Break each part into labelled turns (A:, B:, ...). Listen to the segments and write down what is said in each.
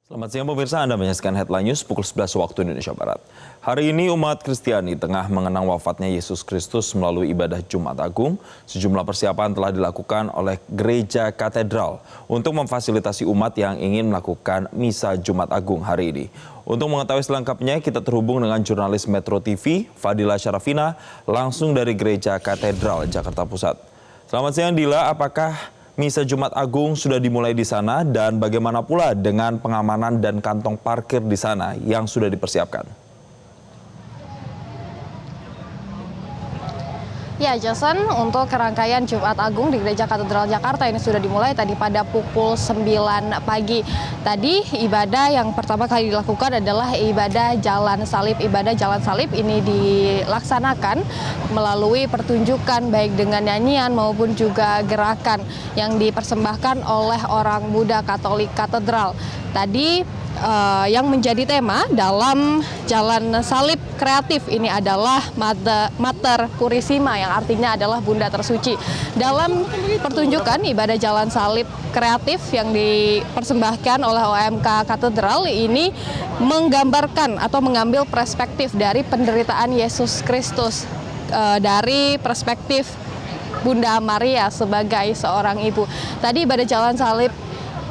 A: Selamat siang pemirsa, Anda menyaksikan Headline News pukul 11 waktu Indonesia Barat. Hari ini umat Kristiani tengah mengenang wafatnya Yesus Kristus melalui ibadah Jumat Agung. Sejumlah persiapan telah dilakukan oleh Gereja Katedral untuk memfasilitasi umat yang ingin melakukan misa Jumat Agung hari ini. Untuk mengetahui selengkapnya, kita terhubung dengan jurnalis Metro TV, Fadila Syarafina, langsung dari Gereja Katedral, Jakarta Pusat. Selamat siang Dila, apakah misa Jumat Agung sudah dimulai di sana dan bagaimana pula dengan pengamanan dan kantong parkir di sana yang sudah dipersiapkan?
B: Ya, Jason, untuk rangkaian Jumat Agung di Gereja Katedral Jakarta ini sudah dimulai tadi pada pukul 9 pagi. Tadi ibadah yang pertama kali dilakukan adalah ibadah Jalan Salib. Ibadah Jalan Salib ini dilaksanakan melalui pertunjukan baik dengan nyanyian maupun juga gerakan yang dipersembahkan oleh orang muda Katolik Katedral. Tadi yang menjadi tema dalam Jalan Salib kreatif ini adalah Mater Purisima, yang artinya adalah Bunda Tersuci. Dalam pertunjukan ibadah Jalan Salib kreatif yang dipersembahkan oleh OMK Katedral ini menggambarkan atau mengambil perspektif dari penderitaan Yesus Kristus dari perspektif Bunda Maria sebagai seorang ibu. Tadi ibadah Jalan Salib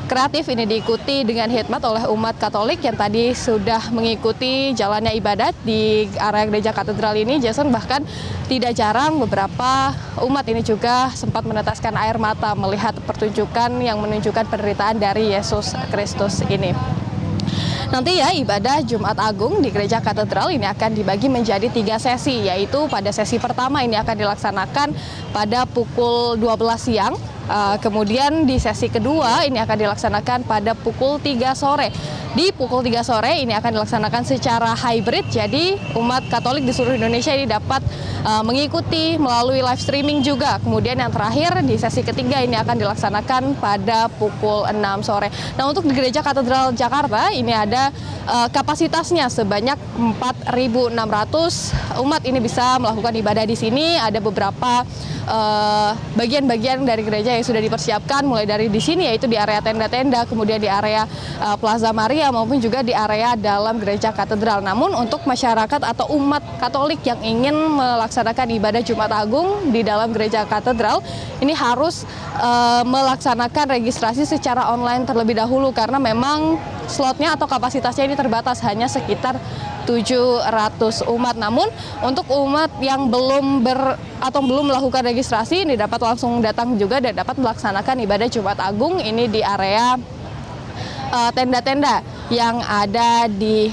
B: kreatif ini diikuti dengan khidmat oleh umat Katolik yang tadi sudah mengikuti jalannya ibadat di area Gereja Katedral ini. Jason, bahkan tidak jarang beberapa umat ini juga sempat meneteskan air mata melihat pertunjukan yang menunjukkan penderitaan dari Yesus Kristus ini. Nanti ya, ibadah Jumat Agung di Gereja Katedral ini akan dibagi menjadi 3 sesi, yaitu pada sesi pertama ini akan dilaksanakan pada pukul 12 siang. Kemudian di sesi kedua ini akan dilaksanakan pada pukul 3 sore. Di pukul 3 sore ini akan dilaksanakan secara hybrid, jadi umat Katolik di seluruh Indonesia ini dapat mengikuti melalui live streaming juga. Kemudian yang terakhir di sesi ketiga ini akan dilaksanakan pada pukul 6 sore. Nah, untuk di Gereja Katedral Jakarta ini ada kapasitasnya sebanyak 4.600 umat ini bisa melakukan ibadah di sini. Ada beberapa bagian-bagian dari gereja yang sudah dipersiapkan, mulai dari di sini yaitu di area tenda-tenda, kemudian di area Plaza Maria maupun juga di area dalam Gereja Katedral. Namun untuk masyarakat atau umat Katolik yang ingin melaksanakan ibadah Jumat Agung di dalam Gereja Katedral ini harus melaksanakan registrasi secara online terlebih dahulu, karena memang slotnya atau kapasitasnya ini terbatas, hanya sekitar 700 umat. Namun untuk umat yang belum melakukan registrasi ini dapat langsung datang juga dan dapat melaksanakan ibadah Jumat Agung ini di area tenda-tenda yang ada di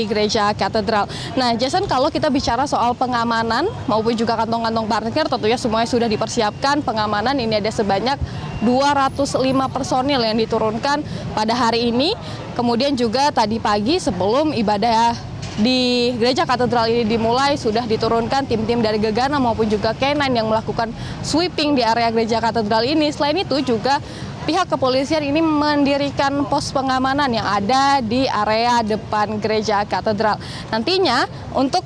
B: Gereja Katedral. Nah, Jason, kalau kita bicara soal pengamanan maupun juga kantong-kantong parkir, tentunya semuanya sudah dipersiapkan. Pengamanan ini ada sebanyak 205 personil yang diturunkan pada hari ini. Kemudian juga tadi pagi sebelum ibadah di Gereja Katedral ini dimulai, sudah diturunkan tim-tim dari Gegana maupun juga K9 yang melakukan sweeping di area Gereja Katedral ini. Selain itu juga pihak kepolisian ini mendirikan pos pengamanan yang ada di area depan Gereja Katedral. Nantinya untuk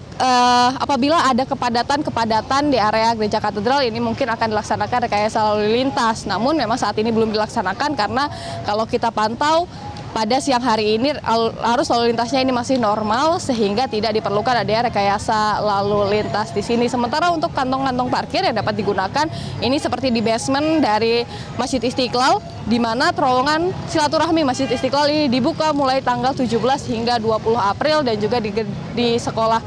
B: apabila ada kepadatan di area Gereja Katedral ini mungkin akan dilaksanakan rekayasa lalu lintas. Namun memang saat ini belum dilaksanakan karena kalau kita pantau pada siang hari ini arus lalu lintasnya ini masih normal, sehingga tidak diperlukan adanya rekayasa lalu lintas di sini. Sementara untuk kantong-kantong parkir yang dapat digunakan ini seperti di basement dari Masjid Istiqlal, di mana terowongan silaturahmi Masjid Istiqlal ini dibuka mulai tanggal 17 hingga 20 April, dan juga di sekolah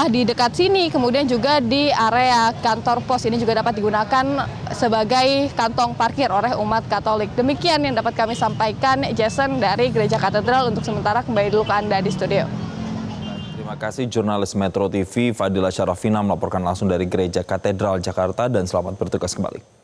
B: di dekat sini, kemudian juga di area kantor pos ini juga dapat digunakan sebagai kantong parkir oleh umat Katolik. Demikian yang dapat kami sampaikan, Jason, dari Gereja Katedral. Untuk sementara kembali dulu ke Anda di studio.
A: Terima kasih jurnalis Metro TV Fadila Syarafina melaporkan langsung dari Gereja Katedral Jakarta, dan selamat bertugas kembali.